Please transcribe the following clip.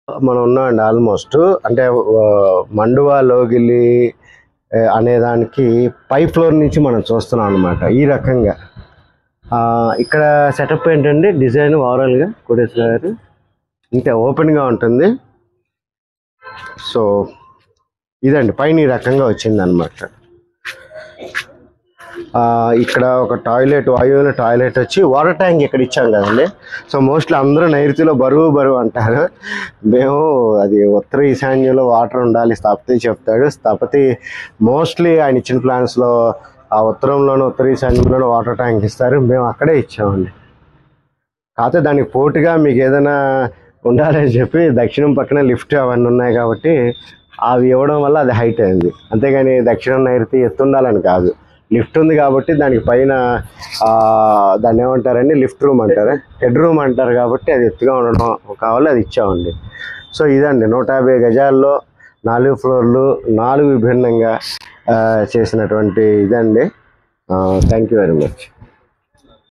మనం ఉన్నామండి ఆల్మోస్ట్. అంటే మండువా లోగిలి అనేదానికి పై ఫ్లోర్ నుంచి మనం చూస్తున్నాం అనమాట. ఈ రకంగా ఇక్కడ సెటప్ ఏంటంటే డిజైన్ ఓవరాల్గా కోటేశ్వర గారు ఇంకా ఓపెన్గా ఉంటుంది. సో ఇదండి పైన ఈ రకంగా వచ్చింది అనమాట. ఇక్కడ ఒక టాయిలెట్, వాయువుల టాయిలెట్ వచ్చి వాటర్ ట్యాంక్ ఇక్కడ ఇచ్చాం కదండి. సో మోస్ట్లీ అందరూ నైరుతిలో బరువు అంటారు. మేము అది ఉత్తర ఈశాన్యంలో వాటర్ ఉండాలి స్థపతి చెప్తాడు. స్థపతి మోస్ట్లీ ఆయన ఇచ్చిన ప్లాన్స్లో ఆ ఉత్తరంలోనూ ఉత్తర ఈశాన్యంలోనూ వాటర్ ట్యాంక్ ఇస్తారు. మేము అక్కడే ఇచ్చామండి. కాకపోతే దానికి పోటుగా మీకు ఏదైనా ఉండాలని చెప్పి దక్షిణం పక్కన లిఫ్ట్ అవన్నీ ఉన్నాయి కాబట్టి అవి ఇవ్వడం వల్ల అది హైట్ అయింది. అంతేగాని దక్షిణం నైరుతి ఎత్తుండాలని కాదు. లిఫ్ట్ ఉంది కాబట్టి దానికి పైన దాన్ని ఏమంటారండి, లిఫ్ట్ రూమ్ అంటారు, హెడ్ రూమ్ అంటారు కాబట్టి అది ఎత్తుగా ఉండడం కావాలి, అది ఇచ్చామండి. సో ఇదండి 150 గజాల్లో 4 ఫ్లోర్లు 4 విభిన్నంగా చేసినటువంటి ఇదండి. Thank you very much.